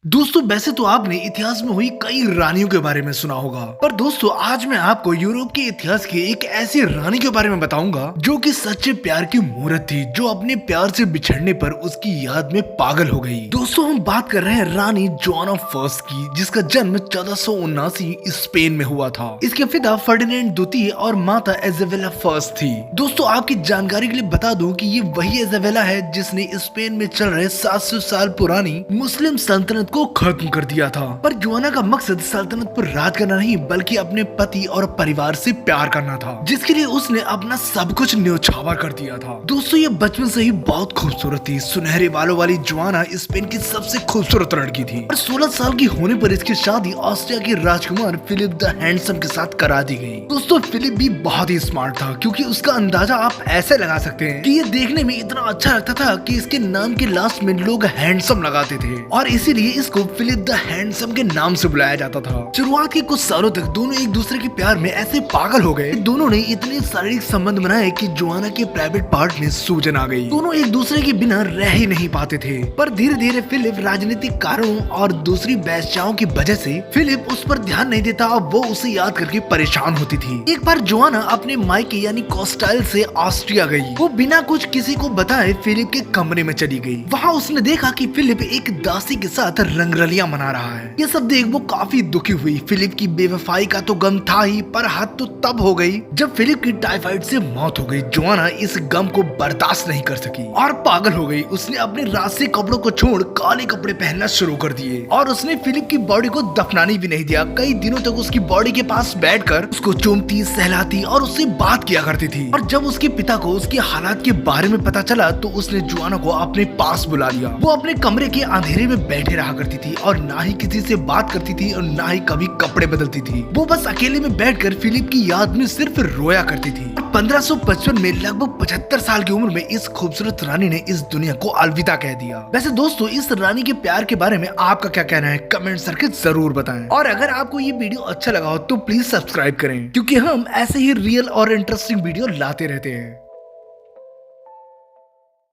दोस्तों वैसे तो आपने इतिहास में हुई कई रानियों के बारे में सुना होगा, पर दोस्तों आज मैं आपको यूरोप के इतिहास की एक ऐसी रानी के बारे में बताऊंगा जो कि सच्चे प्यार की मूर्त थी, जो अपने प्यार से बिछड़ने पर उसकी याद में पागल हो गई। दोस्तों हम बात कर रहे हैं रानी जोआना फर्स्ट की, जिसका जन्म 1479 स्पेन में हुआ था। इसके पिता फर्डिनेंड द्वितीय और माता इजाबेला फर्स्ट थी। दोस्तों आपकी जानकारी के लिए बता दूं कि ये वही इजाबेला है जिसने स्पेन में चल रहे 700 साल पुरानी मुस्लिम सल्तनत को खत्म कर दिया था। पर जोआना का मकसद सल्तनत पर राज करना नहीं बल्कि अपने पति और परिवार से प्यार करना था, जिसके लिए उसने अपना सब कुछ न्यौछावर कर दिया था। दोस्तों ये बचपन से ही बहुत खूबसूरत थी। सुनहरे बालों वाली जोआना स्पेन की सबसे खूबसूरत लड़की थी और 16 साल की होने पर इसकी शादी ऑस्ट्रिया के राजकुमार फिलिप द हैंडसम के साथ करा दी गई। दोस्तों फिलिप भी बहुत ही स्मार्ट था, क्योंकि उसका अंदाजा आप ऐसे लगा सकते हैं कि ये देखने में इतना अच्छा लगता था कि इसके नाम के लास्ट में लोग हैंडसम लगाते थे और इसीलिए इसको फिलिप द हैंडसम के नाम से बुलाया जाता था। शुरुआत के कुछ सालों तक दोनों एक दूसरे के प्यार में ऐसे पागल हो गए। दोनों ने इतने शारीरिक संबंध बनाए कि जोआना के प्राइवेट पार्ट में सूजन आ गई। दोनों एक दूसरे के बिना रह ही नहीं पाते थे। पर धीरे धीरे फिलिप राजनीतिक कारणों और दूसरी बेश्याओं की वजह से फिलिप उस पर ध्यान नहीं देता और वो उसे याद करके परेशान होती थी। एक बार जोआना अपने मायके यानी कोस्टाइल से ऑस्ट्रिया गई। वो बिना कुछ किसी को बताए फिलिप के कमरे में चली गई। वहाँ उसने देखा कि फिलिप एक दासी के साथ रंगरलियां मना रहा है। ये सब देख वो काफी दुखी हुई। फिलिप की बेवफाई का तो गम था ही, पर हद तो तब हो गई जब फिलिप की टाइफाइड से मौत हो गई। जोआना इस गम को बर्दाश्त नहीं कर सकी और पागल हो गई। उसने अपने रास्ते कपड़ों को छोड़ काले कपड़े पहनना शुरू कर दिए और उसने फिलिप की बॉडी को दफनाने भी नहीं दिया। कई दिनों तक उसकी बॉडी के पास बैठकर उसको चूमती, सहलाती और उससे बात किया करती थी। और जब उसके पिता को उसके हालात के बारे में पता चला तो उसने जोआना को अपने पास बुला लिया। वो अपने कमरे के अंधेरे में बैठे रहा करती थी और ना ही किसी से बात करती थी और ना ही कभी कपड़े बदलती थी। वो बस अकेले में बैठकर फिलिप की याद में सिर्फ रोया करती थी। 1555 में लगभग 75 साल की उम्र में इस खूबसूरत रानी ने इस दुनिया को अलविदा कह दिया। वैसे दोस्तों इस रानी के प्यार के बारे में आपका क्या कहना है, कमेंट करके जरूर बताएं। और अगर आपको ये वीडियो अच्छा लगा हो तो प्लीज सब्सक्राइब करें, क्योंकि हम ऐसे ही रियल और इंटरेस्टिंग वीडियो लाते रहते हैं।